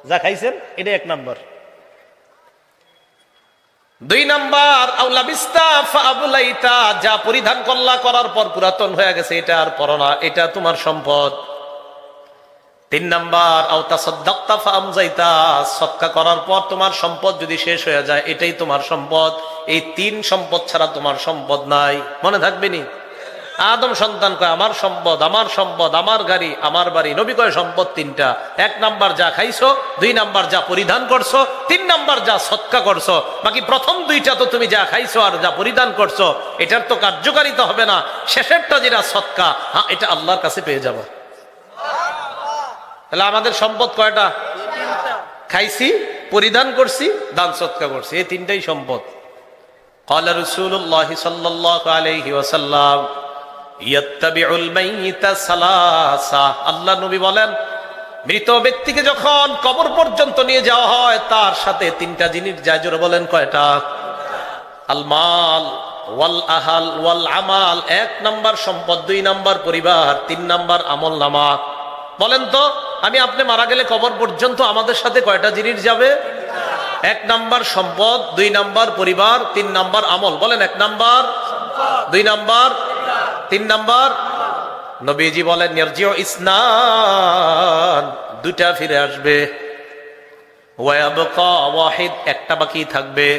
যা খাইছেন এটা 1 নাম্বার। 2 নাম্বার আউলাবিস্তা ফাবলাইতা, যা পরিধান করলা করার পর পুরাতন হয়ে গেছে এটা আর পরো না, এটা তোমার সম্পদ। 3 নাম্বার আও তাসাদদাকতা ফাআমজাইতা, সদকা করার পর তোমার সম্পদ যদি শেষ হয়ে যায় এটাই তোমার সম্পদ। এই 3 সম্পদ ছাড়া তোমার সম্পদ নাই। মনে থাকবে নি? আদম সন্তান কয় আমার সম্পদ, আমার সম্পদ, আমার গাড়ি, আমার বাড়ি। নবী কয় সম্পদ 3টা। 1 নাম্বার যা খাইছো, 2 নাম্বার যা পরিধান করছো, 3 নাম্বার যা সদকা করছো। বাকি প্রথম 2টা তো তুমি যা খাইছো আর যা পরিধান করছো এটার তো কার্যকারিতা হবে না। শেষেরটা যেটা সদকা, হ্যাঁ এটা আল্লাহর কাছে পেয়ে যাবে। তাহলে আমাদের সম্পদ কয়টা? খাইছি, পরিধান করছি, দান সদকা করছি, এই 3টাই সম্পদ। ক্বালা রাসূলুল্লাহ সাল্লাল্লাহু আলাইহি ওয়াসাল্লাম ইয়াত্তাবিউল মাইয়িতা সালাসা, আল্লাহ নবী বলেন মৃত ব্যক্তিকে যখন কবর পর্যন্ত নিয়ে যাওয়া হয় তার সাথে 3টা জিনিস যায়। জোরে বলেন কয়টা? আল মাল ওয়াল আহাল ওয়াল আমাল। 1 নাম্বার সম্পদ, 2 নাম্বার পরিবার, 3 নাম্বার আমল নামা। বলেন তো আমি আপনি মারা গেলে কবর পর্যন্ত আমাদের সাথে কয়টা জিনিস যাবে? 1 নাম্বার সম্পদ, 2 নাম্বার পরিবার, 3 নাম্বার আমল। বলেন 1 নাম্বার, 2 নাম্বার, 3 নাম্বার। নবীজি বলেন ইয়ারজিউ ইসনান, 2টা ফিরে আসবে। ওয়া ইয়াবকা ওয়াহিদ, একটা বাকি থাকবে।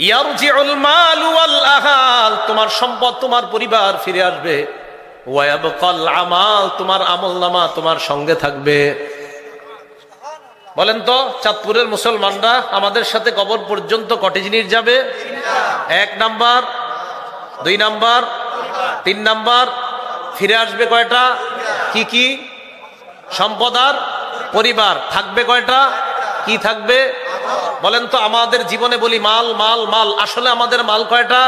ইয়ারজিউল মাল ওয়াল আহাল, তোমার সম্পদ তোমার পরিবার ফিরে আসবে। ওয়া ইয়াবকাল আমাল, তোমার আমলনামা তোমার সঙ্গে থাকবে। বলেন তো চাঁদপুরের মুসলমানরা আমাদের সাথে কবর পর্যন্ত কটি জিনিস যাবে? 1 নাম্বার, 2 নাম্বার, 3 নাম্বার। ফিরে আসবে কয়টা? কি কি? সম্পদ আর পরিবার। থাকবে কয়টা? কি থাকবে? বলেন তো আমাদের জীবনে বলি মাল মাল মাল, আসলে আমাদের মাল কয়টা?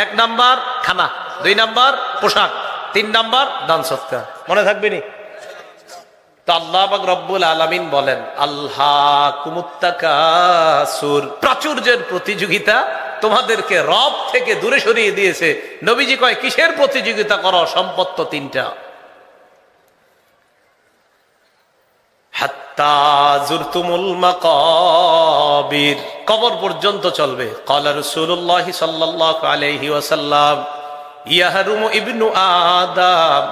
1 নাম্বার খানা, 2 নাম্বার পোশাক, 3 নাম্বার দান সদকা। মনে থাকবে নি? তো আল্লাহ পাক রব্বুল আলামিন বলেন আল্লাহকুমুত তাকাসুর, প্রাচুর্যের প্রতিযোগিতা তোমাদেরকে রব থেকে দূরে সরিয়ে দিয়েছে। নবীজি কয় কিসের প্রতিযোগিতা করো? সম্পদ তো 3টা। হাত্তা জুরতুমুল মাকাবির, কবর পর্যন্ত চলবে। ক্বালা রাসূলুল্লাহ সাল্লাল্লাহু আলাইহি ওয়াসাল্লাম ইয়াহরুমু ইবনু আদম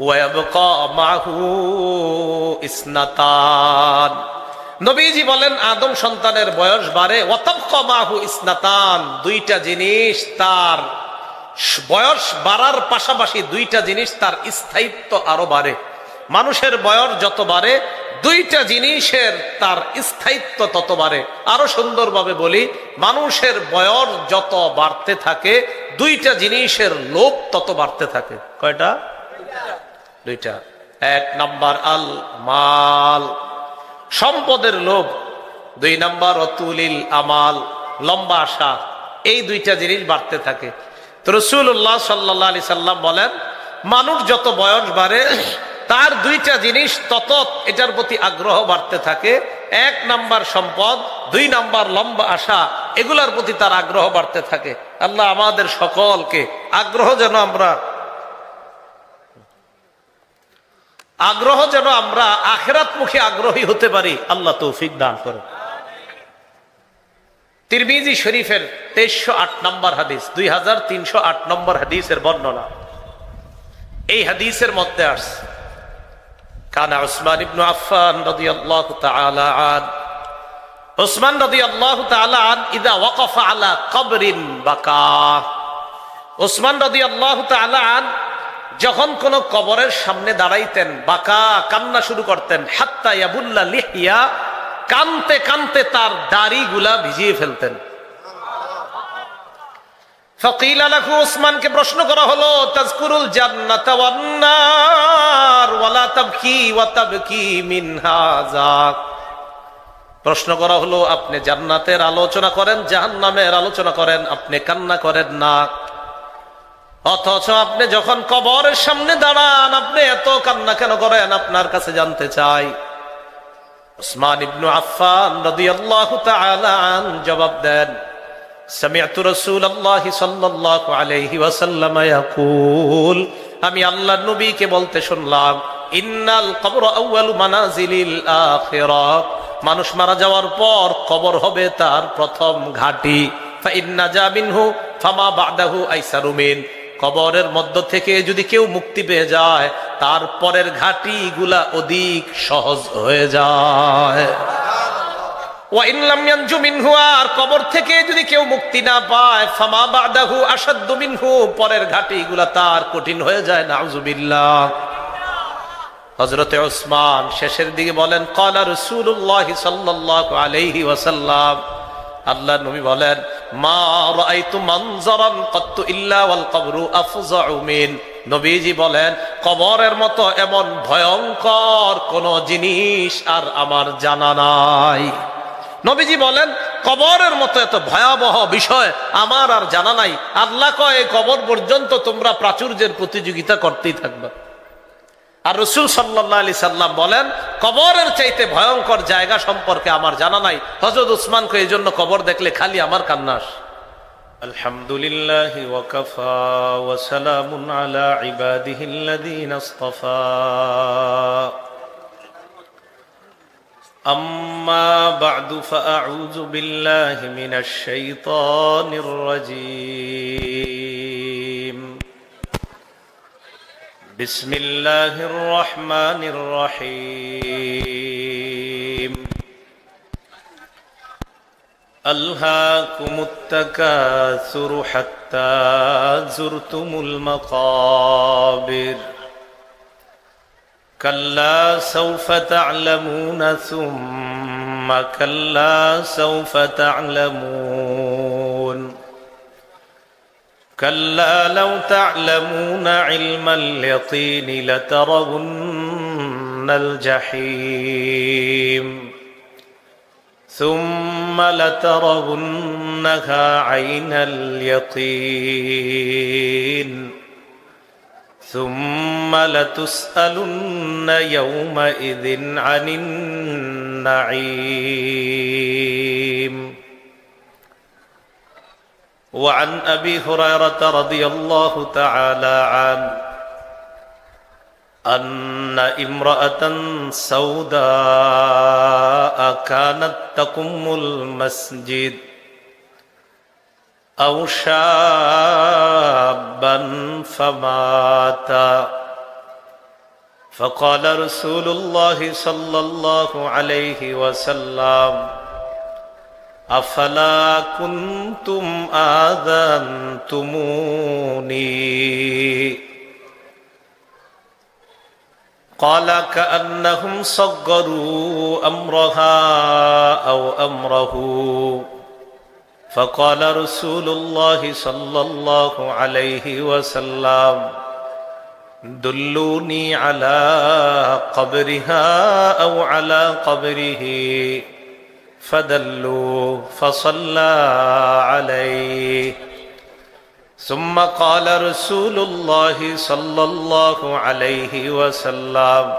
ওয়া ইয়াবকা মাহু ইসনাতান। নবীজি বলেন আদম সন্তানের বয়স বাড়ে, ওয়া তাবকা মাহু ইসনাতান, 2টা জিনিস তার বয়স বাড়ার পাশাপাশি 2টা জিনিস তার স্থায়িত্ব আরো বাড়ে। মানুষের বয়স যত বাড়ে 2টা জিনিসের তার স্থায়িত্ব তত বাড়ে। আরো সুন্দরভাবে বলি, মানুষের বয়স যত বাড়তে থাকে 2টা জিনিসের লোভ তত বাড়তে থাকে। কয়টা? 2টা। 1 নাম্বার আল মাল, সম্পদের লোভ। 2 নাম্বার অতুলিল আমাল, লম্বা আশা। এই 2টা জিনিস বাড়তে থাকে। তো রাসূলুল্লাহ সাল্লাল্লাহু আলাইহি সাল্লাম বলেন মানুষ যত বয়স বাড়ে তার 2টা জিনিস তত এটার প্রতি আগ্রহ বাড়তে থাকে। 1 নাম্বার সম্পদ, 2 নাম্বার লম্বা আশা, এগুলার প্রতি তার আগ্রহ বাড়তে থাকে। আল্লাহ আমাদের সকলকে আগ্রহ যেন আমরা আখিরাতমুখী আগ্রহী হতে পারি, আল্লাহ তৌফিক দান করেন। তিরমিজি শরীফের 2308 নম্বর হাদিস, 2308 নম্বর হাদিসের বর্ণনা। এই হাদিসের মধ্যে আসছে কানা উসমান ইবনে আফফান রাদিয়াল্লাহু তাআলা আন, উসমান রাদিয়াল্লাহু তাআলা আন ইদা ওয়াকাফা আলা কবরিন বাকা। উসমান রাদিয়াল্লাহু তাআলা আন যখন কোন কবরের সামনে দাঁড়াইতেন বাকা, কান্না শুরু করতেন। হাত্তা ইয়াবুল্লা লিহিয়া, কানতে কানতে তার দাড়িগুলা ভিজিয়ে ফেলতেন। ফাকিলা লাহু, উসমানকে প্রশ্ন করা হলো তাজকুরুল জান্নাতা ওয়ান নার ওয়ালা তাবকি ওয়া তাবকি মিন হাযা। প্রশ্ন করা হলো আপনি জান্নাতের আলোচনা করেন, জাহান্নামের আলোচনা করেন, আপনি কান্না করেন না, অথচ আপনি যখন কবরের সামনে দাঁড়ান আপনি এত কান্না কেন করেন? আপনার কাছে জানতে চাই। উসমান ইবনে আফফান রাদিয়াল্লাহু তাআলা আন জবাব দেন, সামি'তু রাসূলুল্লাহ সাল্লাল্লাহু আলাইহি ওয়াসাল্লাম ইয়াকুল, আমি আল্লাহর নবীকে বলতে শুনলাম, ইন্নাল কবর আউয়ালু মানাজিলিল আখিরাহ, মানুষ মারা যাওয়ার পর কবর হবে তার প্রথম ঘাঁটি। ফাইন্না জা মিনহু ফামা বাদাহু আইসারু মিন, কবরের মধ্য থেকে যদি কেউ মুক্তি পেয়ে যায় তারপরের ঘাঁটিগুলা অধিক সহজ হয়ে যায়। ওয়া ইন লাম ইয়ানজু মিনহু, আর কবর থেকে যদি কেউ মুক্তি না পায় ফামা বাদাহু আশাদ্দু মিনহু, পরের ঘাঁটিগুলা তার কঠিন হয়ে যায়। নাউযুবিল্লাহ। হযরতে ওসমান শেষের দিকে বলেন, ক্বালা রাসূলুল্লাহ সাল্লাল্লাহু আলাইহি ওয়াসাল্লাম, আল্লাহর নবী বলেন, মা রাআইতু মানজারান কাত্তু ইল্লা ওয়াল কবরু আফযাউ মিন, নবীজি বলেন কবরের মতো এমন ভয়ঙ্কর কোন জিনিস আর আমার জানা নাই। নবীজি বলেন কবরের মতো এত ভয়াবহ বিষয় আমার আর জানা নাই। আল্লাহ কয় কবর পর্যন্ত তোমরা প্রাচুর্যের প্রতিযোগিতা করতেই থাকবে। আর রাসূল সাল্লাল্লাহু আলাইহি সাল্লাম বলেন কবরের চাইতে ভয়ঙ্কর জায়গা সম্পর্কে আমার জানা নাই। হযরত উসমানকে এই জন্য কবর দেখলে খালি আমার কান্না আসে। আলহামদুলিল্লাহি ওয়া কাফা ওয়া সালামুন আলা ইবাদিহিল্লাযীনা ইসতাফা, আম্মা বা'দু ফাআউযু বিল্লাহি মিনাশ শাইতানির রাজীম। বিসমিল্লাহির রহমানির রহিম। আলহাকুমুত তাকাসুরু হাত্তা যুরতুমুল মাকাবির, কাল্লা সাওফা তা'লামুনা সুম্মা কাল্লা সাওফা তা'লামুন, كلا لو تعلمون علم اليقين لترون الجحيم ثم لترونها عين اليقين ثم لتسألن يومئذ عن النعيم. وعن أبي هريرة رضي الله تعالى عنه أن امرأة سوداء كانت تقم المسجد أو شابا فمات، فقال رسول الله صلى الله عليه وسلم أفلا كنتم آذنتموني؟ قال كأنهم صغروا أمرها أو أمره، فقال رسول الله صلى الله عليه وسلم دلوني على قبرها أو على قبره، فدلوا فصلى عليه. ثم قال رسول الله صلى الله عليه وسلم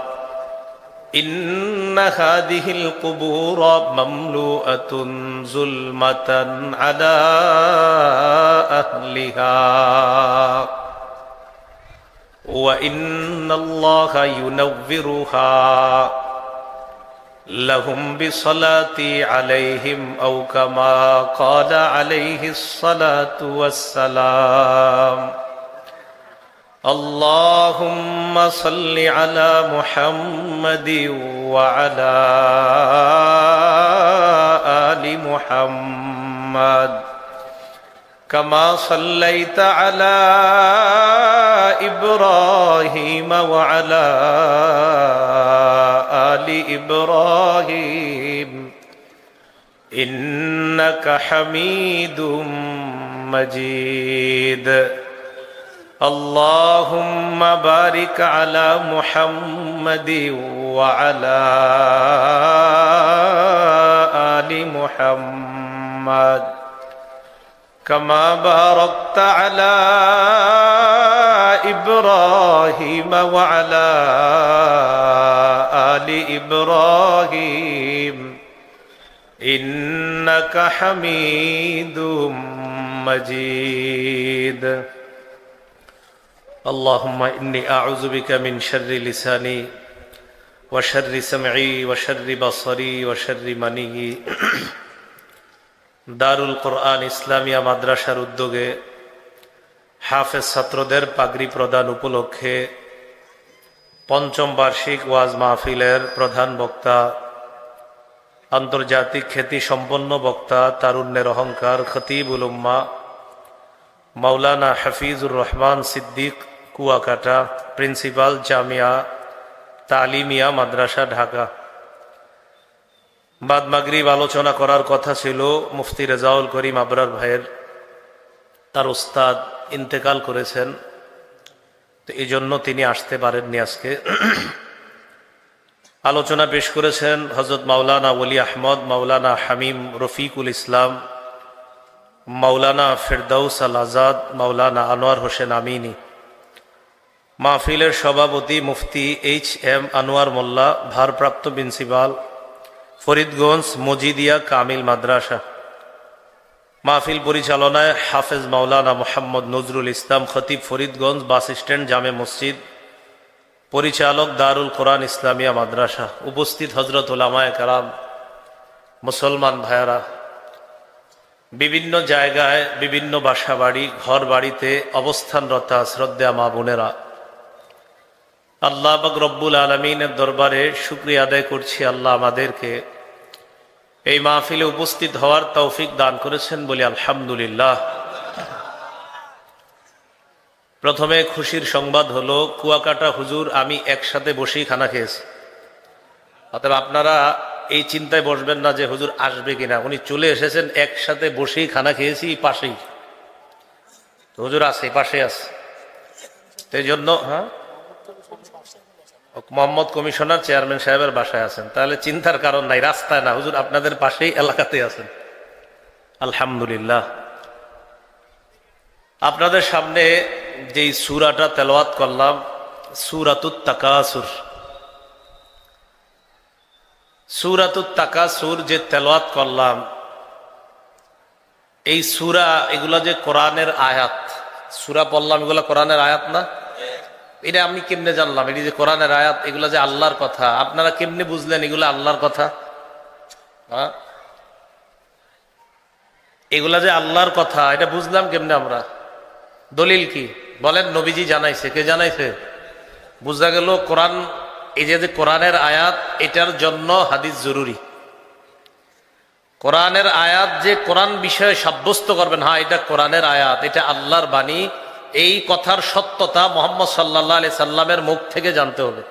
إن هذه القبور مملوءة ظلمة على أهلها، وإن الله ينورها لهم بصلاتي عليهم أو كما قال عليه الصلاة والسلام. اللهم صل على محمد وعلى آل محمد كما صليت على إبراهيم وعلى آل إبراهيم إنك حميد مجيد. اللهم بارك على محمد وعلى آل محمد كما باركت على إبراهيم وعلى آل إبراهيم إنك حميد مجيد. اللهم إني أعوذ بك من شر لساني وشر سمعي وشر بصري وشر مني দারুল কোরআন ইসলামিয়া মাদ্রাসার উদ্যোগে হাফেজ ছাত্রদের পাগড়ি প্রদান উপলক্ষে পঞ্চম বার্ষিক ওয়াজ মাহফিলের প্রধান বক্তা, আন্তর্জাতিক খ্যাতি সম্পন্ন বক্তা, তারুণ্যের অহংকার, খতিবুল উম্মাহ মাওলানা হাফিজুর রহমান সিদ্দিক কুয়াকাটা, প্রিন্সিপাল জামিয়া তালিমিয়া মাদ্রাসা ঢাকা। বাদ মাগরিব আলোচনা করার কথা ছিল মুফতি রেজাউল করিম আবরার ভাইয়ের, তার উস্তাদ ইন্তেকাল করেছেন, তো এই জন্য তিনি আসতে পারেননি আজকে। আলোচনা পেশ করেছেন হযরত মাওলানা ওলি আহমদ, মাওলানা হামিম রফিকুল ইসলাম, মাওলানা ফেরদাউস আল আজাদ, মাওলানা আনোয়ার হোসেন আমিনী। মাহফিলের সভাপতি মুফতি এইচ.এম. আনোয়ার মোল্লা, ভারপ্রাপ্ত প্রিন্সিপাল, ফরিদগঞ্জ মজিদিয়া কামিল মাদ্রাসা। মাহফিল পরিচালনায় হাফেজ মাওলানা মোহাম্মদ নজরুল ইসলাম, খতিব ফরিদগঞ্জ বাস স্ট্যান্ড জামে মসজিদ, পরিচালক দারুল কোরআন ইসলামিয়া মাদ্রাসা। উপস্থিত হজরত উলামায়ে কেরাম, মুসলমান ভাইয়ারা, বিভিন্ন জায়গায় বিভিন্ন বাসা বাড়ি ঘর বাড়িতে অবস্থানরতা শ্রদ্ধা মা বোনেরা, আল্লাহ পাক রব্বুল আলামিনের দরবারে শুকরিয়া আদায় করছি, আল্লাহ আমাদেরকে এই মাহফিলে উপস্থিত হওয়ার তৌফিক দান করেছেন বলি আলহামদুলিল্লাহ। প্রথমে খুশির সংবাদ হলো, কুয়াকাটা হুজুর আমি একসাথে বসেই খানা খেয়েছি। অতএব আপনারা এই চিন্তায় বসবেন না যে হুজুর আসবে কিনা, উনি চলে এসেছেন, একসাথে বসেই খানা খেয়েছি পাশেই। হুজুর আছে, পাশে আছে, এই জন্য মোহাম্মদ কমিশনার চেয়ারম্যান সাহেবের বাসায় আছেন, তাহলে চিন্তার কারণ নাই, রাস্তায় না, হুজুর আপনাদের পাশেই এলাকাতে আছেন। আলহামদুলিল্লাহ। আপনাদের সামনে যেই সূরাটা তেলাওয়াত করলাম, সূরাতুত তাকাসুর, সূরাতুত তাকাসুর যে তেলাওয়াত করলাম, এই সূরা, এগুলা যে কোরআনের আয়াত, সূরা পড়লাম, এগুলা কোরআনের আয়াত না? এটা আমি কেমনে জানলাম এটি যে কোরআনের আয়াত, এগুলা যে আল্লাহর কথা? আপনারা কেমনে বুঝলেন এগুলা আল্লাহর কথা? এগুলা যে আল্লাহর কথা, এটা বুঝলাম কেমনে আমরা? দলিল কি বলেন? নবীজি জানাইছে। কে জানাইছে? বুঝা গেল কোরআন, এই যে কোরআনের আয়াত, এটার জন্য হাদিস জরুরি। কোরআনের আয়াত যে কোরআন বিষয়ে সাব্যস্ত করবেন, হ্যাঁ এটা কোরআনের আয়াত, এটা আল্লাহর বাণী, এই কথার সত্যতা মুহাম্মদ সাল্লাল্লাহু আলাইহি সাল্লামের মুখ থেকে জানতে হবে।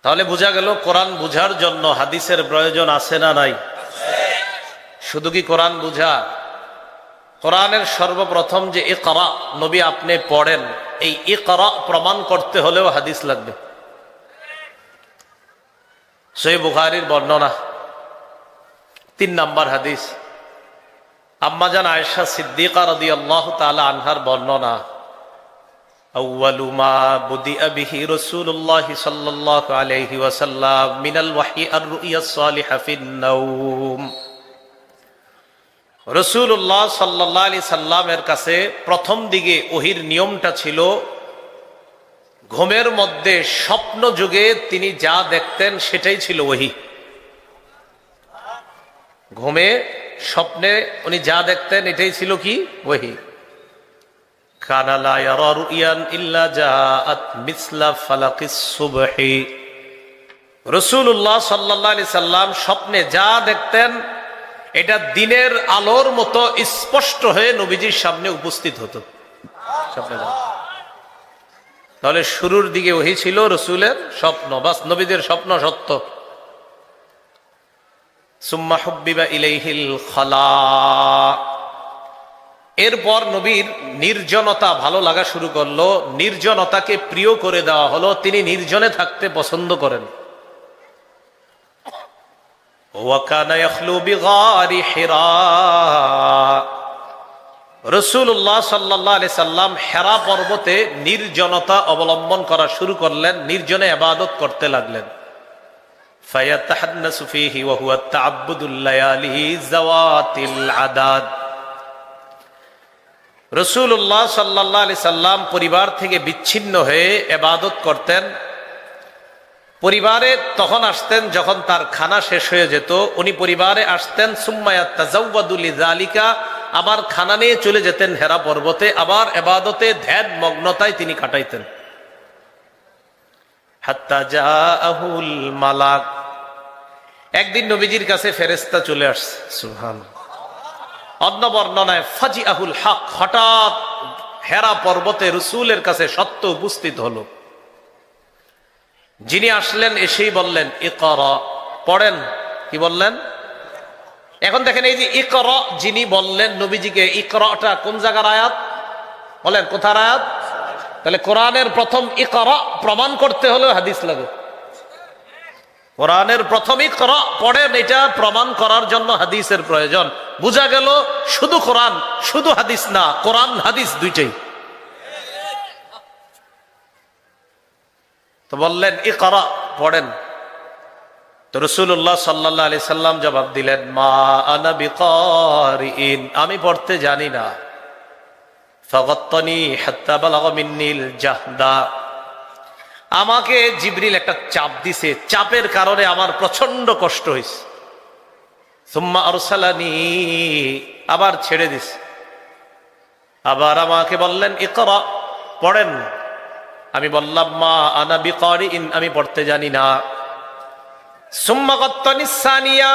তাহলে বোঝা গেল কোরআন বুঝার জন্য হাদিসের প্রয়োজন আছে না নাই? শুধু কি কোরআন বুঝা? কোরআনের সর্বপ্রথম যে ইকরা, নবী আপনি পড়েন, এই ইকরা প্রমাণ করতে হলেও হাদিস লাগবে। সহিহ বুখারীর বর্ণনা 3 নম্বর হাদিস, আম্মাজান আয়েশা সিদ্দিকা রাদিয়াল্লাহু তাআলা আনহার বর্ণনা, আউয়ালু মা বুদিআ বিহি রাসূলুল্লাহ সাল্লাল্লাহু আলাইহি ওয়াসাল্লাম মিনাল ওয়াহয়ি আর-রু'য়া সালিহা ফিন নাওম। রাসূলুল্লাহ সাল্লাল্লাহু আলাইহি সাল্লামের কাছে প্রথম দিকে ওহীর নিয়মটা ছিল, ঘুমের মধ্যে স্বপ্ন যুগে তিনি যা দেখতেন সেটাই ছিল ওহী। ঘুমে স্বপ্নে উনি যা দেখতেন এটাই ছিল কি? ওহী। কানা লা ইয়ারা রুয়ান ইল্লা জাআত মিসলা ফালাকিস সুবহি। রাসূলুল্লাহ সাল্লাল্লাহু আলাইহি সাল্লাম স্বপ্নে যা দেখতেন এটা দিনের আলোর মতো স্পষ্ট হয়ে নবীজির সামনে উপস্থিত হতো। তাহলে শুরুর দিকে ওহী ছিল রাসূলের স্বপ্ন, বাস নবীদের স্বপ্ন সত্য। সুম্মা হুব্বিবা ইলাইহিল খালা, এরপর নবীর নির্জনতা ভালো লাগা শুরু করলো, নির্জনতাকে প্রিয় করে দেওয়া হলো, তিনি নির্জনে থাকতে পছন্দ করেন। ওয়া কানা ইয়াখলু বিগারি হিরা, রাসূলুল্লাহ সাল্লাল্লাহু আলাইহি সাল্লাম হেরা পর্বতে নির্জনতা অবলম্বন করা শুরু করলেন, নির্জনে ইবাদত করতে লাগলেন। ফায়াতাহান্নাসু ফীহি ওয়া হুয়া তা'আব্বুদুল লায়ালি যাওয়াতিল আদাদ। রাসূলুল্লাহ সাল্লাল্লাহু আলাইহি সাল্লাম পরিবার থেকে বিচ্ছিন্ন হয়ে ইবাদত করতেন, পরিবারে তখন আসতেন যখন তার খানা শেষ হয়ে যেত, উনি পরিবারে আসতেন সুম্মায়া তাজাওয়াদু লিযালিকা, আবার খানা নিয়ে চলে যেতেন হেরা পর্বতে, আবার ইবাদতে ধ্যান মগ্নতায় তিনি কাটাইতেন। হাত্তা জাআহুল মালাক, একদিন নবীজির কাছে ফেরেশতা চলে আসছে। সুবহানাল্লাহ। অন্য বর্ণনায় ফাজিআহুল হক, হঠাৎ হেরা পর্বতে রাসূলের কাছে সত্য উপস্থিত হলো। যিনি আসলেন এসেই বললেন ইকরা, পড়েন। কি বললেন? এখন দেখেন এই যে ইকরা যিনি বললেন নবীজিকে, ইকরাটা কোন জায়গার আয়াত বলেন? কোথার আয়াত? তাহলে কোরআনের প্রথম ইকরা প্রমাণ করতে হলে হাদিস লাগে। কোরআনের প্রথম ইকরা পড়েন, এটা প্রমাণ করার জন্য হাদিসের প্রয়োজন। বোঝা গেল শুধু কোরআন শুধু হাদিস না, কোরআন হাদিস দুইটাই। তো বললেন ইকরা, পড়েন। তো রাসূলুল্লাহ সাল্লাল্লাহু আলাইহি সাল্লাম জবাব দিলেন মা আনা বিকারিইন, আমি পড়তে জানি না। ফাগাত্তানি হাত্তা বালাগা মিন্নিল জাহদা, আমাকে জিবরিল একটা চাপ দিছে, চাপের কারণে আমার প্রচন্ড কষ্ট হয়েছে। সুম্মা আরসালানি, আবার ছেড়ে দিছে। আবার আমাকে বললেন ইকরা, পড়েন। আমি বললাম মা আনা বিকারিইন, আমি পড়তে জানি না। সুম্মা গাত্তানি সানিয়া,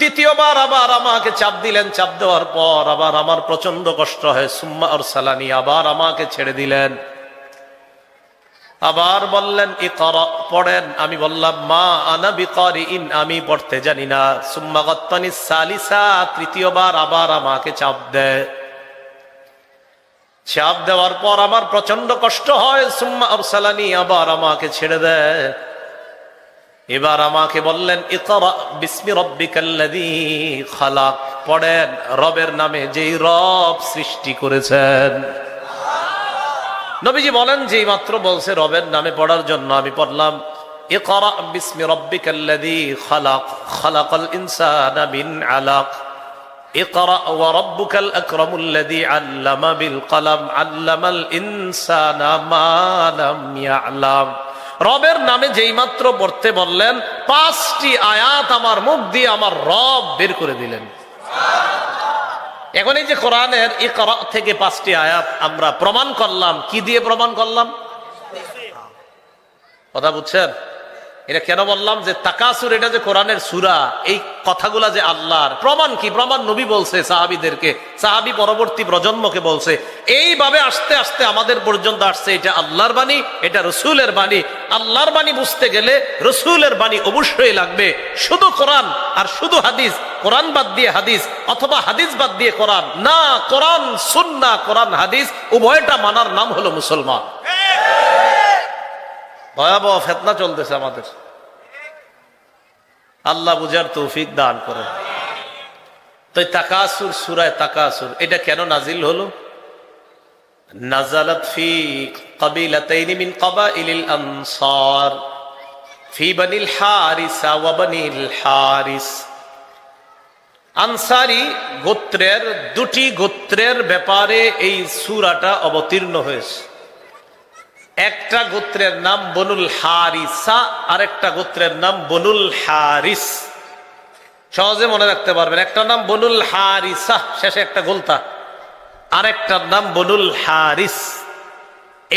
দ্বিতীয়বার আবার আমাকে চাপ দিলেন, চাপ দেওয়ার পর আবার আমার প্রচন্ড কষ্ট হয়। সুম্মা আরসালানি, আবার আমাকে ছেড়ে দিলেন। আবার বললেন ইকরা, পড়েন। আমি বললাম মা আনা বিকারিইন, আমি পড়তে জানি না। সুম্মা গাত্তানি সালিসা, তৃতীয়বার আবার আমাকে চাপ দেয়। চাপ দেওয়ার পর আমার প্রচন্ড কষ্ট হয়। সুম্মা আরসালানি, আবার আমাকে ছেড়ে দেয়। এবার আমাকে বললেন ইকরা বিসমি রাব্বিকাল্লাযী খালাক, পড়েন রবের নামে যেই রব সৃষ্টি করেছেন। নবীজি বলেন যেই মাত্র বলছে রবের নামে পড়ার জন্য, আমি পড়লাম ইকরা বিসমি রাব্বিকাল্লাযী খালাক, খালাকাল ইনসানা মিন আলাক, ইকরা ওয়া রাব্বুকাল আকরামুল্লাযী আল্লামা বিল কলম, আল্লামাল ইনসানা মা লাম ইয়ালাম। রবের নামে যেই মাত্র পড়তে বললেন, 5টি আয়াত আমার মুখ দিয়ে আমার রব বের করে দিলেন। এখন এই যে কোরআনের ইকরা থেকে 5টি আয়াত আমরা প্রমাণ করলাম, কি দিয়ে প্রমাণ করলাম? কথা বুঝছেন? এটা কেন বললাম যে তাকাসুর, এটা যে কোরআনের সূরা, এই কথাগুলা যে আল্লাহর, প্রমাণ কি? প্রমাণ নবী বলছে সাহাবীদেরকে, সাহাবী পরবর্তী প্রজন্মকে বলছে। এইভাবে আস্তে আস্তে আমাদের পর্যন্ত আসছে। এটা আল্লাহর বাণী, এটা রসুলের বাণী। আল্লাহর বাণী বুঝতে গেলে রসুলের বাণী অবশ্যই লাগবে। শুধু কোরআন আর শুধু হাদিস, কোরআন বাদ দিয়ে হাদিস অথবা হাদিস বাদ দিয়ে কোরআন না, কোরআন সুন্নাহ, কোরআন হাদিস উভয়টা মানার নাম হলো মুসলমান। ভয়াবহ ফিতনা চলতেছে আমাদের, আল্লাহ বুঝার তৌফিক দান করেন। তো তাকাসুর, সূরা তাকাসুর, এটা কেন নাজিল হলো? নাজালাত ফি কাবিলাতাইনি মিন কাবাইলিল আনসার ফি বানিল হারিসা ওয়া বানিল হারিস। আনসারী গোত্রের 2টি গোত্রের ব্যাপারে এই সূরাটা অবতীর্ণ হয়েছে। একটা গোত্রের নাম বনুল হারিসা, আর একটা গোত্রের নাম বনুল হারিস। সহজে মনে রাখতে পারবেন, একটা নাম বনুল হারিসা, শেষে একটা গোলতা, আর একটার নাম বনুল হারিস।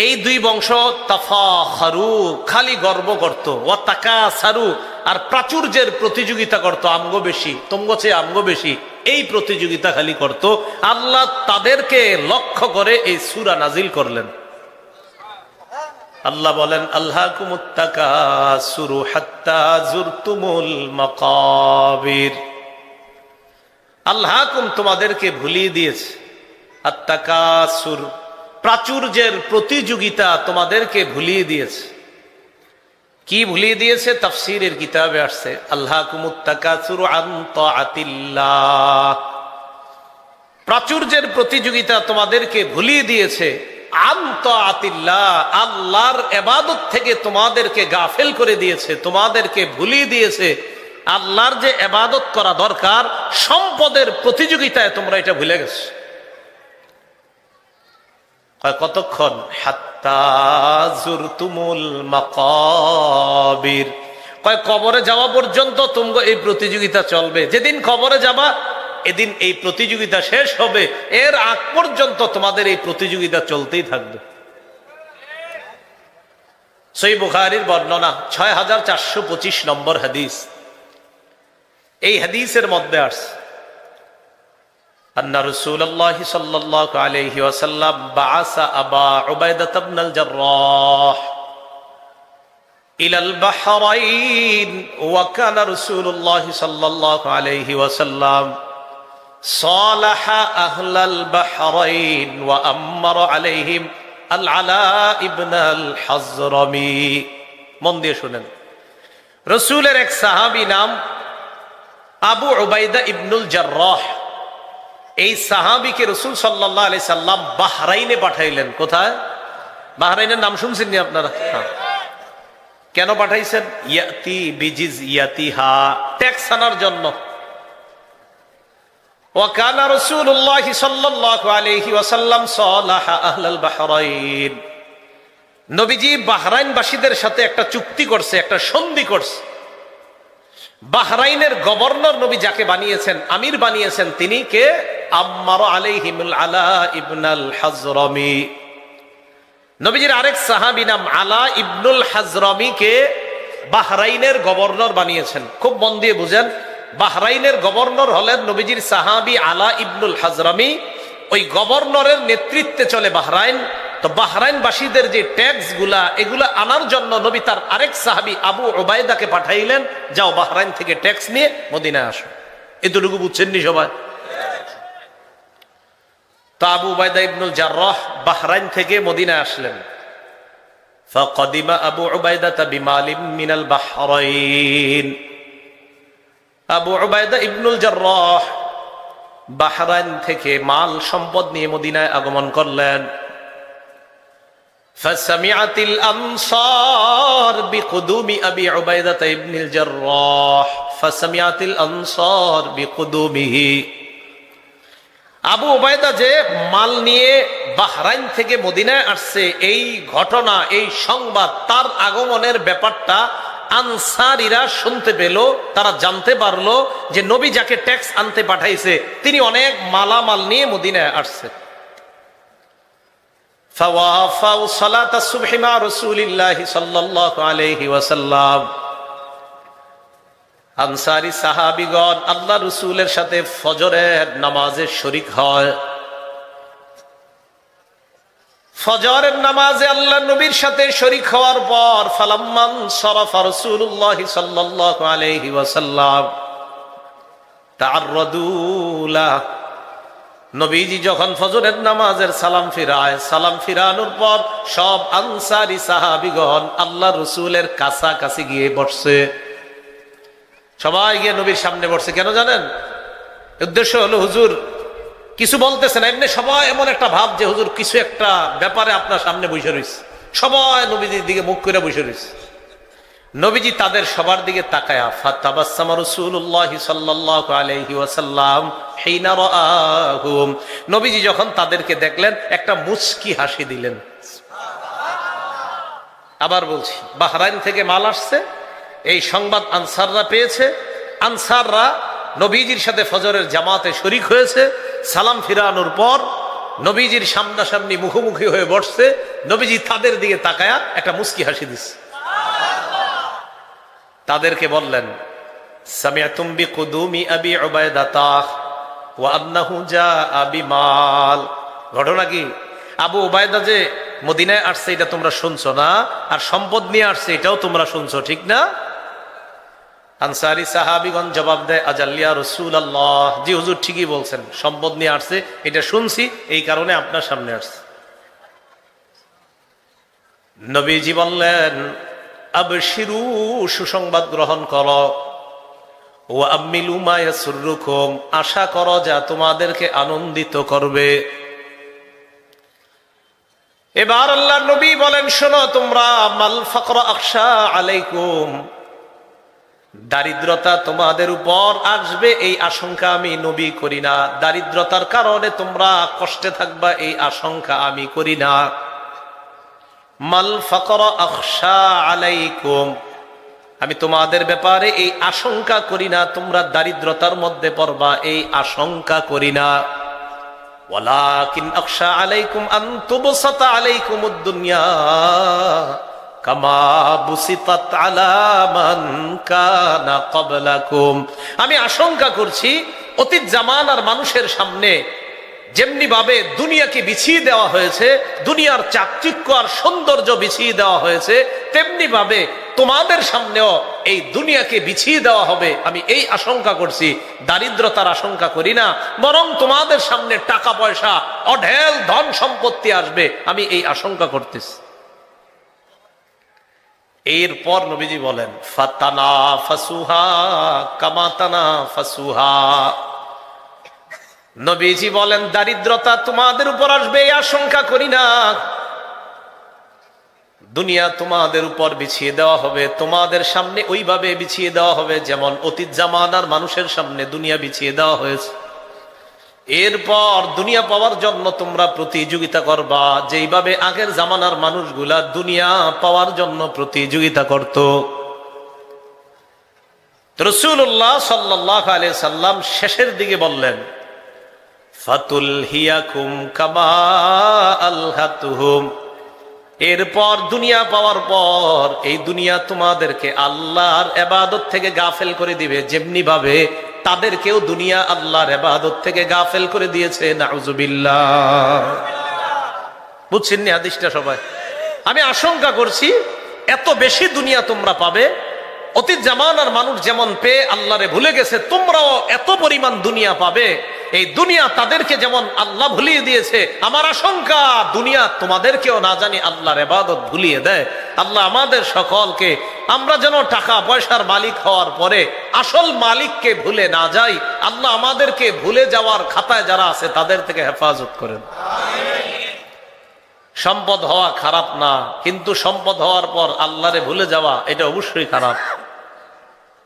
এই 2 বংশ তাফাখারু, খালি গর্ব করত, ওয়া তাকাসারু, আর প্রাচুর্যের প্রতিযোগিতা করত, আমগো বেশি, তোমগো চেয়ে আমগো বেশি, এই প্রতিযোগিতা খালি করত। আল্লাহ তাদেরকে লক্ষ্য করে এই সূরা নাজিল করলেন। আল্লাহ বলেন আল্লাহকুমুত তাকাসুরু হাত্তা যুরতুমুল মাকাবির। আল্লাহকুম, তোমাদেরকে ভুলিয়ে দিয়েছে, আত-তাকাসুর, প্রাচুর্যের প্রতিযোগিতা তোমাদেরকে ভুলিয়ে দিয়েছে। কি ভুলিয়ে দিয়েছে? তাফসীরের কিতাবে আসছে আল্লাহকুমুত তাকাসুরু আন তাআতিল্লাহ, প্রাচুর্যের প্রতিযোগিতা তোমাদেরকে ভুলিয়ে দিয়েছে আন তাআতিল্লাহ, আল্লাহর ইবাদত থেকে তোমাদেরকে গাফেল করে দিয়েছে, তোমাদেরকে ভুলিয়ে দিয়েছে আল্লাহর যে ইবাদত করা দরকার। সম্পদের প্রতিযোগিতায় তোমরা এটা ভুলে গেছো। কয় কতক্ষণ? হাত্তা যুরতুমুল মাকাবির, কয় কবরে যাওয়া পর্যন্ত তোমরা এই প্রতিযোগিতা চলবে। যেদিন কবরে যাবা এদিন এই প্রতিযোগিতা শেষ হবে, এর আগ পর্যন্ত তোমাদের এই প্রতিযোগিতা চলতেই থাকবে। সহিহ বুখারীর বর্ণনা 6425 নম্বর হাদিস। এই হাদিসের মধ্যে আসছে আন্না রাসূলুল্লাহ সাল্লাল্লাহু আলাইহি ওয়াসাল্লাম বাআসা আবা উবাইদা ইবনুল জাররাহ ইলাল বাহরাইন ওয়া কানা রাসূলুল্লাহ সাল্লাল্লাহু আলাইহি ওয়াসাল্লাম সালাহা আহলাল বাহরাইন ওয়া আমারা আলাইহিম আল আলা ইবনুল হাজরামি। মন দিয়ে শুনেন, রাসূলের এক সাহাবী নাম আবু উবাইদা ইবনুল জাররাহ, এই সাহাবীকে রাসূল সাল্লাল্লাহু আলাইহি সাল্লাম বাহরাইনে পাঠাইলেন। কোথায়? বাহরাইনের নাম শুনছেন নি আপনারা? কেন পাঠাইছেন? ইয়াতি বিজিজিয়াতিহা, ট্যাক্স আনার জন্য। ওয়া কানা রাসূলুল্লাহ সাল্লাল্লাহু আলাইহি ওয়াসাল্লাম সালাহা আহলাল বাহরাইন, নবীজি বাহরাইনবাসীদের সাথে একটা চুক্তি করছে, একটা সন্ধি করছে। বাহরাইনের গভর্নর নবী যাকে বানিয়েছেন, আমির বানিয়েছেন, তিনি কে? আম্মার আলাইহিমুল আলা ইবনুল হাজরামি। নবীজির আরেক সাহাবী নাম আলা ইবনুল হাজরামি কে বাহরাইনের গভর্নর বানিয়েছেন। খুব মন দিয়ে বুঝেন, বাহরাইনের গভর্নর হলেন নবীজির সাহাবী আলা ইবনুল হাজরামি। ওই গভর্নরের নেতৃত্বে চলে বাহরাইন। তো বাহরাইনবাসীদের যে ট্যাক্স গুলা, এগুলা আনার জন্য নবী তার আরেক সাহাবী আবু উবাইদাকে পাঠাইলেন, যাও বাহরাইন থেকে ট্যাক্স নিয়ে মদিনায় আসো। এতটুকু বুঝছেননি সবাই? তো আবু উবাইদা ইবনুল জাররাহ বাহরাইন থেকে মদিনায় আসলেন। ফাকাদিমা আবু উবাইদা বিমালিম মিনাল বাহরাইন, আবু উবাইদা ইবনুল জাররাহ বাহরাইন থেকে মাল সম্পদ নিয়ে মদিনায় আগমন করলেন। فسمعت الأنصار بقدوم أبي عبيدة بن الجراح فسمعت الأنصار بقدومه। আবু উবাইদা যে মাল নিয়ে বাহরাইন থেকে মদিনায় আসছে, এই ঘটনা, এই সংবাদ, তার আগমনের ব্যাপারটা আনসারীরা শুনতে পেল। তারা জানতে পারলো যে নবী যাকে ট্যাক্স আনতে পাঠাইছে তিনি অনেক মালামাল নিয়ে মদিনায় আসছে। فوافوا صلاة الصبح مع رسول الله صلى الله عليه وسلم। আনসারী সাহাবীগণ আল্লাহ রাসূলের সাথে ফজরের নামাজে শরীক হয়। ফজরের নামাজে আল্লাহ নবীর সাথে শরীক হওয়ার পর ফালাম্মান সারাফা রাসূলুল্লাহ সাল্লাল্লাহু আলাইহি ওয়াসাল্লাম তাআররাদু লা, নবীজি যখন ফজরের নামাজের সালাম ফিরায়, সালাম ফিরানোর পর সব আনসারী সাহাবীগণ আল্লাহ রসুলের কাছাকাছি গিয়ে বসছে। সবাই গিয়ে নবীর সামনে বসছে। কেন জানেন? উদ্দেশ্য হলো হুজুর কিছু বলতেছেন, এমনি সবাই এমন একটা ভাব যে হুজুর কিছু একটা ব্যাপারে আপনার সামনে বসে রয়েছে। সবাই নবীজির দিকে মুখ করে বসে রয়েছে। নবীজি তাদের সবার দিকে তাকায়া ফাতাবাসসামা রাসূলুল্লাহ সাল্লাল্লাহু আলাইহি ওয়াসাল্লাম হিনা রাআহুম, নবীজি যখন তাদেরকে দেখলেন একটা মুচকি হাসি দিলেন। আবার বলছি, বাহরাইন থেকে মাল আসছে, এই সংবাদ আনসাররা পেয়েছে। আনসাররা নবীজির সাথে ফজরের জামাতে শরীক হয়েছে। সালাম ফিরানোর পর নবীজির সামনাসামনি মুখোমুখি হয়ে বসছে। নবীজি তাদের দিকে তাকায়া একটা মুচকি হাসি দিচ্ছে। তাদেরকে বললেন, সামিআতুম বিকুদুমি আবি উবাইদাতা ওয়া আন্নাহু জাআ বিমাল। ঘটনা কি? আবু উবাইদা যে মদিনায় আসছে এটা তোমরা শুনছো না, আর সম্পদ নিয়ে আসছে এটাও তোমরা শুনছো, ঠিক না? আনসারী সাহাবীগণ জবাব দেয়, আজাল্লিয়া রাসূলুল্লাহ, জি হুজুর ঠিকই বলছেন, সম্পদ নিয়ে আসছে এটা শুনছি, এই কারণে আপনার সামনে আসছে। নবীজি বললেন, আবশিরু, সুসংবাদ গ্রহণ করো, ওয়া আমিলু মা ইয়াসুররুকুম, আশা করো যা তোমাদেরকে আনন্দিত করবে। এবার আল্লাহর নবী বলেন, শোনো তোমরা, মাল ফাকরা আখশা আলাইকুম, দারিদ্রতা তোমাদের উপর আসবে এই আশঙ্কা আমি নবী করি না, দারিদ্রতার কারণে তোমরা কষ্টে থাকবা এই আশঙ্কা আমি করি না। মাল ফাকর আখশা আলাইকুম, আমি তোমাদের ব্যাপারে এই আশঙ্কা করি না তোমরা দারিদ্রতার মধ্যে পড়বা, এই আশঙ্কা করি না। ওয়ালাকিন আখশা আলাইকুম আন তুবসাতা আলাইকুমুদ দুনিয়া কামা বুসিতাত আলা মান কানা ক্বাবলাকুম, আমি আশঙ্কা করছি অতীত জামানার মানুষের সামনে যেমনি ভাবে দুনিয়াকে বিছিয়ে দেওয়া হয়েছে, দুনিয়ার চাকচিক্য আর সৌন্দর্য বিছিয়ে দেওয়া হয়েছে, তেমনি ভাবে তোমাদের সামনেও এই দুনিয়াকে বিছিয়ে দেওয়া হবে, আমি এই আশঙ্কা করছি। দারিদ্রতার আশঙ্কা করি না, বরং তোমাদের সামনে টাকা পয়সা অঢেল ধন সম্পত্তি আসবে, আমি এই আশঙ্কা করতেছি। এরপর নবীজি বলেন ফাতানাফাসুহা কামা তানাফাসুহা, নবীজি বলেন দারিদ্রতা তোমাদের উপর আসবে এই আশঙ্কা করি না, দুনিয়া তোমাদের উপর বিছিয়ে দেওয়া হবে, তোমাদের সামনে ওইভাবে বিছিয়ে দেওয়া হবে যেমন অতীত জামানার মানুষের সামনে দুনিয়া বিছিয়ে দেওয়া হয়েছে। এরপর দুনিয়া পাওয়ার জন্য তোমরা প্রতিযোগিতা করবা, যেইভাবে আগের জামানার মানুষগুলা দুনিয়া পাওয়ার জন্য প্রতিযোগিতা করত। রাসূলুল্লাহ সাল্লাল্লাহু আলাইহি সাল্লাম শেষের দিকে বললেন ফাতুলহিয়াকুম কামা আলহাতুহুম, এরপর দুনিয়া পাওয়ার পর এই দুনিয়া তোমাদেরকে আল্লাহর ইবাদত থেকে গাফেল করে দিবে, যেমনি ভাবে তাদেরকেও দুনিয়া আল্লাহর ইবাদত থেকে গাফেল করে দিয়েছে। নাউজুবিল্লাহ। বুঝছেন নি হাদিসটা সবাই? আমি আশঙ্কা করছি এত বেশি দুনিয়া তোমরা পাবে, অতীত জামানার মানুষ যেমন পেয়ে আল্লাহরে ভুলে গেছে, তোমরাও এত পরিমাণ দুনিয়া পাবে, এই দুনিয়া তাদেরকে যেমন আল্লাহ ভুলিয়ে দিয়েছে, আমার আশঙ্কা দুনিয়া তোমাদেরকেও না জানি আল্লাহর ইবাদত ভুলিয়ে দেয়। আল্লাহ আমাদের সকলকে, আমরা যেন টাকা পয়সার মালিক হওয়ার পরে আসল মালিককে ভুলে না যাই, আল্লাহ আমাদেরকে ভুলে যাওয়ার খাতায় যারা আছে তাদের থেকে হেফাজত করেন। সম্পদ হওয়া খারাপ না, কিন্তু সম্পদ হওয়ার পর আল্লাহরে ভুলে যাওয়া এটা অবশ্যই খারাপ।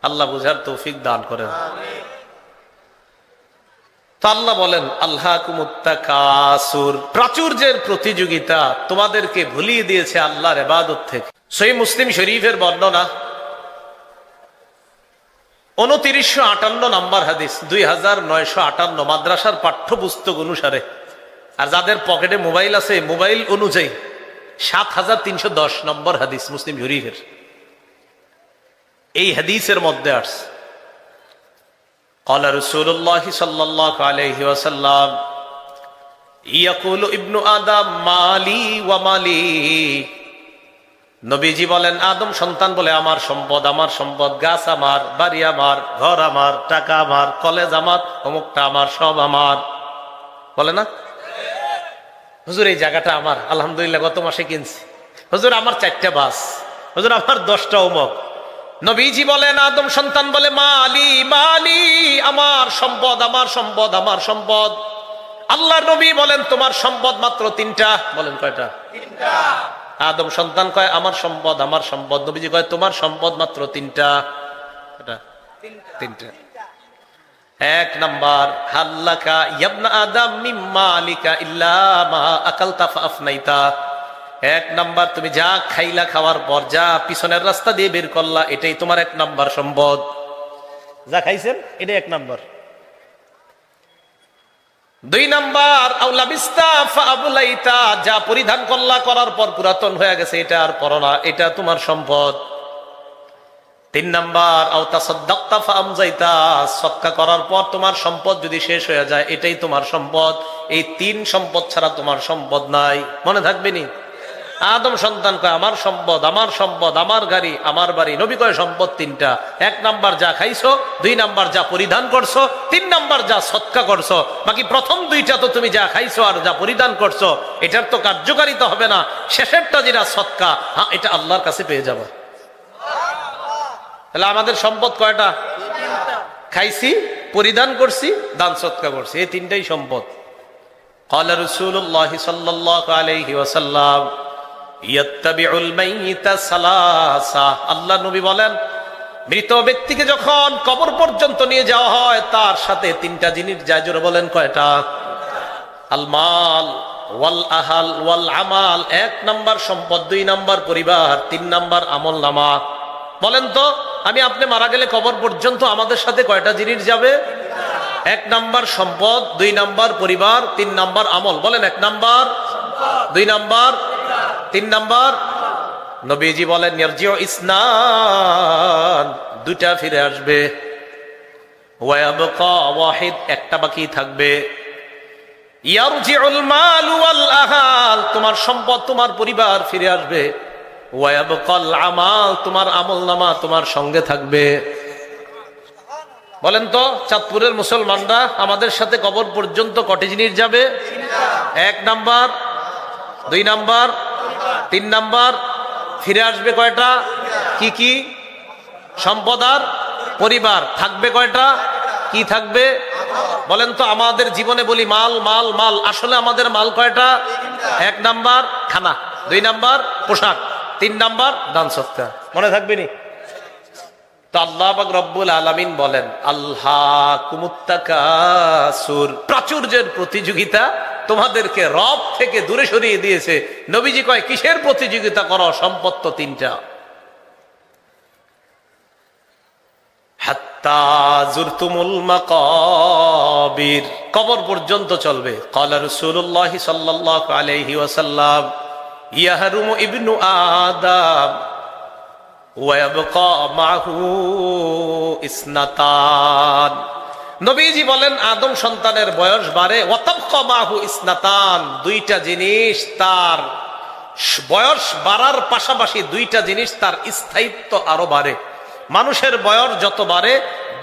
আল্লাহ বুঝার তৌফিক দান করেন। তো আল্লাহ বলেন আল্লাহকুমুত তাকাসুর, প্রাচুর্যের প্রতিযোগিতা তোমাদেরকে ভুলিয়ে দিয়েছে আল্লাহর ইবাদত থেকে। সহিহ মুসলিম শরীফের বর্ণনা 2958 নম্বর হাদিস, 2958 মাদ্রাসার পাঠ্যপুস্তক অনুসারে। আর যাদের পকেটে মোবাইল আছে মোবাইল অনুযায়ী 7310 নম্বর হাদিস মুসলিম শরীফের। এই হাদিসের মধ্যে আসছে قال رسول الله صلى الله عليه وسلم يقول ابن آدم مالي ومالي, নবীজি বলেন আদম সন্তান বলে আমার সম্পদ, আমার সম্পদ, গাছ আমার, বাড়ি আমার, ঘর আমার, টাকা আমার, কলেজ আমার, অমুকটা আমার, সব আমার। বলে না হুজুর এই জায়গাটা আমার, আলহামদুলিল্লাহ গত মাসে কিনছি, হুজুর আমার 4টা বাস, হুজুর আমার 10টা অমুক। নবীজি বলেন আদম সন্তান বলে মালি মালি, আমার সম্পদ, আমার সম্পদ, আমার সম্পদ। আল্লাহর নবী বলেন তোমার সম্পদ মাত্র 3টা। বলেন কয়টা? 3টা। আদম সন্তান কয় আমার সম্পদ, আমার সম্পদ। নবীজি কয় তোমার সম্পদ মাত্র 3টা। 3টা। 1 নাম্বার হাল্লাকা ইয়াবনা আদম মিম্মা আলিকা ইল্লা মা আকালতা ফাফনাইতা, 1 নাম্বার তুমি যা খাইলা, খাওয়ার পর যা পিছনের রাস্তা দিয়ে বের করলা, এটাই তোমার 1 নাম্বার সম্পদ। যা খাইছেন এটা 1 নাম্বার। 2 নাম্বার আউলা বিস্তা ফাবলাইতা, যা পরিধান করলা, করার পর পুরাতন হয়ে গেছে, এটা আর পরো না, এটা তোমার সম্পদ। 3 নাম্বার আও তাসাদদাকতা ফামজাইতা, সদকা করার পর তোমার সম্পদ যদি শেষ হয়ে যায়, এটাই তোমার সম্পদ। এই 3 সম্পদ ছাড়া তোমার সম্পদ নাই। মনে থাকবে নি? আদম সন্তান কয় আমার সম্পদ, আমার সম্পদ, আমার গাড়ি, আমার বাড়ি। নবী কয় সম্পদ 3টা। 1 নাম্বার যা খাইছো, 2 নাম্বার যা পরিধান করছো, 3 নাম্বার যা সদকা করছো। বাকি প্রথম 2টা তো তুমি যা খাইছো আর যা পরিধান করছো এটার তো কার্যকারিতা হবে না। শেষেরটা যেটা সদকা, হ্যাঁ এটা আল্লাহর কাছে পেয়ে যাবে। তাহলে আমাদের সম্পদ কয়টা? 3টা। খাইছি, পরিধান করছি, দান সদকা করছি, এই 3টাই সম্পদ। ক্বালা রাসূলুল্লাহ সাল্লাল্লাহু আলাইহি ওয়াসাল্লাম ইয়াত্তাবিউল মাইয়িতা সালাসা, আল্লাহ নবী বলেন মৃত ব্যক্তিকে যখন কবর পর্যন্ত নিয়ে যাওয়া হয় তার সাথে তিনটা জিনিস যায়, জোরে বলেন কয়টা? আল মাল ওয়াল আহাল ওয়াল আমাল, 1 নাম্বার সম্পদ, 2 নাম্বার পরিবার, 3 নাম্বার আমল নামা। বলেন তো, আমি আপনি মারা গেলে কবর পর্যন্ত আমাদের সাথে কয়টা জিনিস যাবে? 1 নাম্বার সম্পদ, 2 নাম্বার পরিবার, 3 নাম্বার আমল। বলেন 1 নাম্বার, 2 নাম্বার, 3 নাম্বার। নবীজি বলেন ইয়ারজিউ ইসনান, 2টা ফিরে আসবে, ওয়া ইয়াবকা ওয়াহিদ, একটা বাকি থাকবে। ইয়ারজিউল মাল ওয়াল আহাল, তোমার সম্পদ তোমার পরিবার ফিরে আসবে। ওয়া ইয়াবকাল আমাল, তোমার আমলনামা তোমার সঙ্গে থাকবে। বলেন তো, চাঁদপুরের মুসলমানরা আমাদের সাথে কবর পর্যন্ত কটি জিনিস যাবে? 1 নাম্বার, 2 নাম্বার, 3 নাম্বার। ফিরে আসবে কয়টা? কি কি? সম্পদ আর পরিবার। থাকবে কয়টা? কি থাকবে? বলেন তো, আমাদের জীবনে বলি মাল মাল মাল, আসলে আমাদের মাল কয়টা? 1 নাম্বার খানা, 2 নাম্বার পোশাক, 3 নাম্বার দান সদকা। মনে থাকবে নি? তো আল্লাহ পাক রব্বুল আলামিন বলেন আল্লাহকুমুত তাকাসুর, প্রাচুর্যের প্রতিযোগিতা তোমাদেরকে রব থেকে দূরে সরিয়ে দিয়েছে। নবীজি কয় কিসের প্রতিযোগিতা করো? সম্পদ তো 3টা। হাত্তা জুরতুমুল মাকাবির, কবর পর্যন্ত চলবে। ক্বালা রাসূলুল্লাহ সাল্লাল্লাহু আলাইহি ওয়াসাল্লাম ইয়াহরুমু ইবনু আদম ওয়া ইয়াবকা মাহু ইসনাতান। নবীজি বলেন আদম সন্তানের বয়স বাড়ে, ওয়া তাবকা মাহু ইসনাতান, 2টা জিনিস তার বয়স বাড়ার পাশাপাশি 2টা জিনিস তার স্থায়িত্ব আরো বাড়ে। মানুষের বয়স যত বাড়ে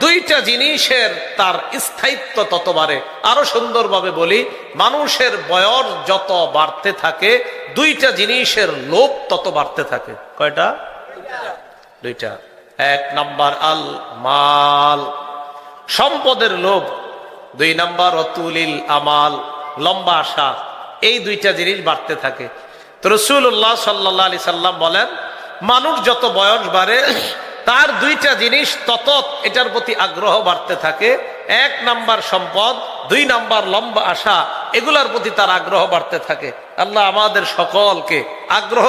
2টা জিনিসের তার স্থায়িত্ব তত বাড়ে। আরো সুন্দরভাবে বলি, মানুষের বয়স যত বাড়তে থাকে 2টা জিনিসের লোভ তত বাড়তে থাকে। কয়টা? 2টা। 1 নাম্বার আল মাল, সম্পদের লোভ। 2 নাম্বার অতুলিল আমাল, লম্বা আশা। এই 2টা জিনিস বাড়তে থাকে। তো রাসূলুল্লাহ সাল্লাল্লাহু আলাইহি সাল্লাম বলেন মানুষ যত বয়স বাড়ে তার 2টা জিনিস তত এটার প্রতি আগ্রহ বাড়তে থাকে। 1 নাম্বার সম্পদ, 2 নাম্বার লম্বা আশা, এগুলার প্রতি তার আগ্রহ বাড়তে থাকে। আল্লাহ আমাদের সকলকে আগ্রহ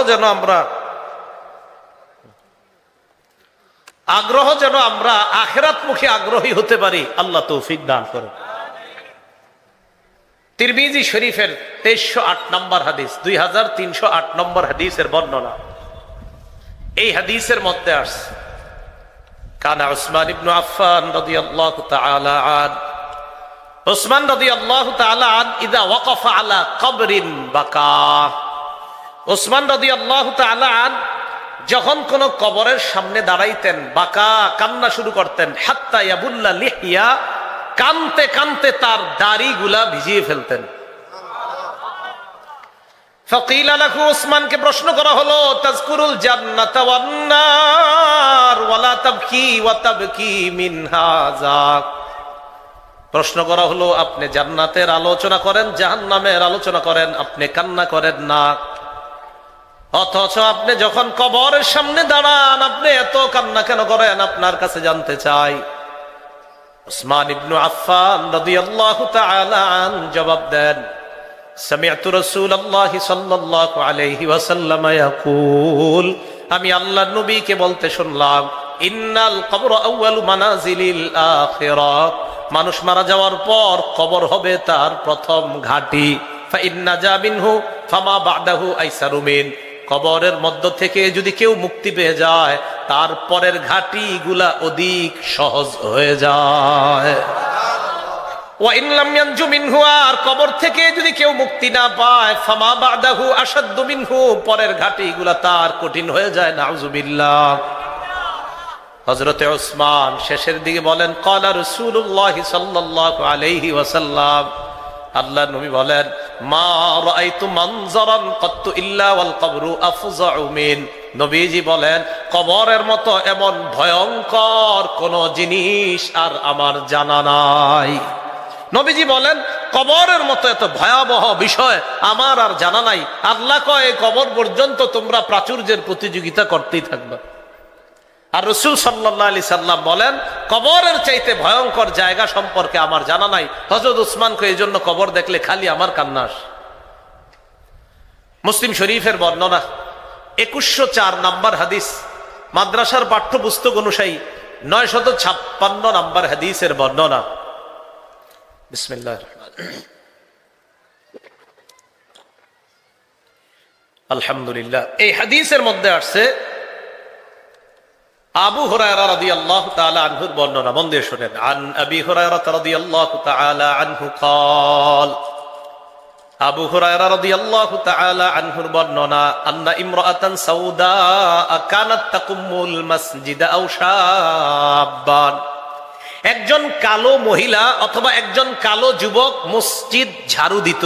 যেন আমরা আখিরাতমুখী আগ্রহী হতে পারি, আল্লাহ তৌফিক দান করেন। তিরমিজি শরীফের 2308 নম্বর হাদিস, 2308 নম্বর হাদিসের বর্ণনা। এই হাদিসের মধ্যে আসছে কানা উসমান ইবনে আফফান রাদিয়াল্লাহু তাআলা আন, উসমান রাদিয়াল্লাহু তাআলা আন ইযা ওয়াকাফা আলা কবরিন বাকা। উসমান রাদিয়াল্লাহু তাআলা আন যখন কোন কবরের সামনে দাঁড়াইতেন বাকা, কান্না শুরু করতেন। হাত্তা ইয়াবুল্লা লিহিয়া, কানতে কানতে তার দাড়িগুলা ভিজিয়ে ফেলতেন। ফাকিলা লাহু, উসমানকে প্রশ্ন করা হলো তাজকুরুল জান্নাতা ওয়ান নার ওয়ালা তাবকি ওয়া তাবকি মিন হাযা। প্রশ্ন করা হলো আপনি জান্নাতের আলোচনা করেন, জাহান্নামের আলোচনা করেন, আপনি কান্না করেন না, অথচ আপনি যখন কবরের সামনে দাঁড়ান আপনি এত কান্না কেন করেন? আপনার কাছে জানতে চাই। উসমান ইবনে আফফান রাদিয়াল্লাহু তাআলা আন জবাব দেন, সামি'তু রাসূলুল্লাহ সাল্লাল্লাহু আলাইহি ওয়াসাল্লাম ইয়াকুল, আমি আল্লাহর নবীকে বলতে শুনলাম, ইন্নাল কবর আউয়ালু মানাজিলিল আখিরাহ, মানুষ মারা যাওয়ার পর কবর হবে তার প্রথম ঘাঁটি। ফা ইন্না জা মিনহু ফামা বা'দাহু আইসারু মিন, কবরের মধ্য থেকে যদি কেউ মুক্তি পেয়ে যায় তারপরের ঘাটিগুলা অধিক সহজ হয়ে যায়। ওয়া ইন লাম ইয়ানজু মিনহু, আর কবর থেকে যদি কেউ মুক্তি না পায় ফামা বা'দাহু আশাদ্দু মিনহু, পরের ঘাটিগুলা তার কঠিন হয়ে যায়। নাউযুবিল্লাহ। হযরতে উসমান শেষের দিকে বলেন, ক্বালা রাসূলুল্লাহ সাল্লাল্লাহু আলাইহি ওয়াসাল্লাম, আল্লাহ নবী বলেন, মা রাআইতু মানজারান কাত্তু ইল্লা ওয়াল কবরু আফযাউ মিন, নবীজি বলেন কবরের মতো এমন ভয়ঙ্কর কোন জিনিস আর আমার জানা নাই। নবীজি বলেন কবরের মতো এত ভয়াবহ বিষয় আমার আর জানা নাই। আল্লাহ কয় কবর পর্যন্ত তোমরা প্রাচুর্যের প্রতিযোগিতা করতেই থাকবে। আর রাসূল সাল্লাল্লাহু আলাইহি সাল্লাম বলেন, কবরের চাইতে ভয়ঙ্কর জায়গা সম্পর্কে আমার জানা নাই। হযরত উসমানকে এই জন্য কবর দেখলে খালি আমার কান্না আসে। মুসলিম শরীফের বর্ণনা 2104 নাম্বার হাদিস, মাদ্রাসার পাঠ্যপুস্তক অনুযায়ী 956 নাম্বার হাদিসের বর্ণনা। বিসমিল্লাহির রহমানির রহিম। আলহামদুলিল্লাহ। এই হাদিসের মধ্যে আসছে আবু হুরায়রা রাদিয়াল্লাহু তাআলা আনহুর বর্ণনা। মন দিয়ে শুনেন। আন আবি হুরায়রা রাদিয়াল্লাহু তাআলা আনহু قال, আবু হুরায়রা রাদিয়াল্লাহু তাআলা আনহুর বর্ণনা, আন্না ইমরাআতান সাউদা কানাত তাকুমুল মাসজিদ আও শাবান, একজন কালো মহিলা অথবা একজন কালো যুবক মসজিদ ঝাড়ু দিত।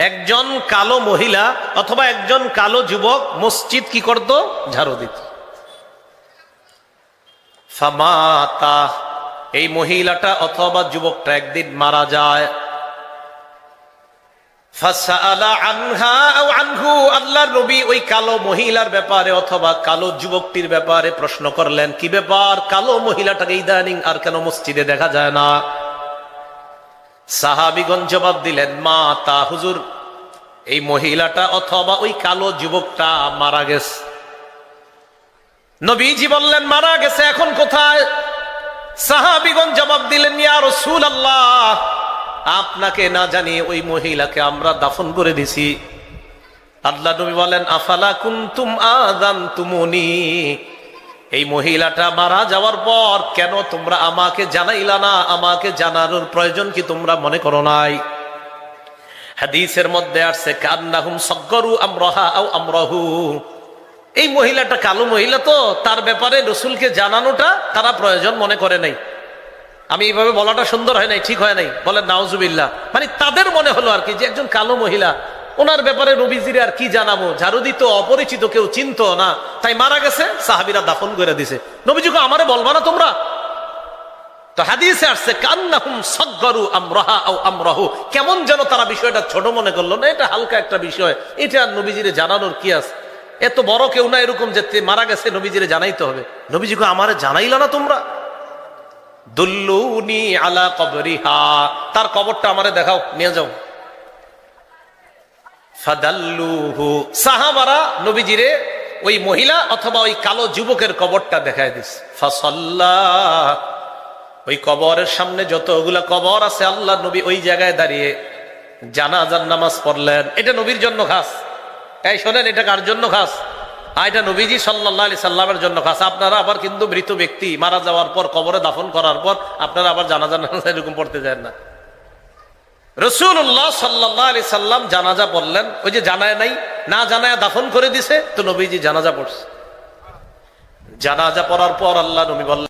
একজন কালো মহিলা অথবা একজন কালো যুবক মসজিদ কি করত? ঝাড়ু দিত। ফামাতা, এই মহিলাটা অথবা যুবকটা একদিন মারা যায়। ফাসআলা আনহা আও আনহু, আল্লাহর নবী ওই কালো মহিলার ব্যাপারে অথবা কালো যুবকটির ব্যাপারে প্রশ্ন করলেন, কি ব্যাপার, কালো মহিলাটাকে ইদানিং আর কেন মসজিদে দেখা যায় না? সাহাবীগণ জবাব দিলেন, মাতা, হুজুর এই মহিলাটা অথবা ওই কালো যুবকটা মারা গেছে। নবীজি বললেন, মারা গেছে, এখন কোথায়? সাহাবীগণ জবাব দিলেন, ইয়া রাসূলুল্লাহ, আপনাকে না জানিয়ে ওই মহিলাকে আমরা দাফন করে দিছি। আল্লাহ নবী বলেন, আফালা কুনতুম আযানতুমুনি, এই মহিলাটা মারা যাওয়ার পর কেন তোমরা আমাকে জানাইলা না? আমাকে জানানোর প্রয়োজন কি তোমরা মনে করো নাই? হাদিসের মধ্যে আসছে, কান্নাহুম সাগগারু আমরাহা আও আমরাহু, এই মহিলাটা কালো মহিলা তো, তার ব্যাপারে রাসূলকে জানানোটা তারা প্রয়োজন মনে করে নাই। আমি এইভাবে বলাটা সুন্দর হয় নাই, ঠিক হয় নাই, বলেন নাউজুবিল্লাহ। মানে তাদের মনে হলো আর কি যে একজন কালো মহিলা, ওনার ব্যাপারে নবীজিরে আর কি জানাবো, ঝাড়ু দিত, অপরিচিত, কেউ চিনতো না, তাই মারা গেছে, সাহাবীরা দাফন করে দিছে। নবীজিকে আমারে বলবা না তোমরা? তো হাদিসে আসছে, কান্নাহুম সাগগারু আমরাহা আও আমরাহু, কেমন যেন তারা বিষয়টা ছোট মনে করলো, না এটা হালকা একটা বিষয়, এটা আর নবীজিরে জানানোর কি আছে? এত বড় কেউ না এরকম যে মারা গেছে নবীজিরে জানাইতে হবে। নবীজিকে আমারে জানাইলা না তোমরা? দুল্লুনি আলা কবরিহা, তার কবরটা আমারে দেখাও, নিয়ে যাও। ফাদাল্লুহু, সাহাবারা নবীজিরে ওই মহিলা অথবা ওই কালো যুবকের কবরটা দেখায় দিস। ফাসাল্লা, ওই কবরের সামনে যতগুলা কবর আছে আল্লাহ নবী ওই জায়গায় দাঁড়িয়ে জানাজার নামাজ পড়লেন। এটা নবীর জন্য খাস। এই শোনেন, এটা কার জন্য খাস? এটা নবীজি সাল্লাল্লাহু আলাইহি সাল্লামের জন্য খাস। আপনারা আবার কিন্তু মৃত ব্যক্তি মারা যাওয়ার পর কবরে দাফন করার পর আপনারা আবার জানাজা এরকম পড়তে যান না। রাসূলুল্লাহ সাল্লাল্লাহু আলাইহি সাল্লাম জানাজা পড়লেন, ওই যে জানায় নাই, না জানায় দাফন করে দিছে, তো নবীজি জানাজা পড়ছে। জানাজা পড়ার পর আল্লাহ নবী বললেন,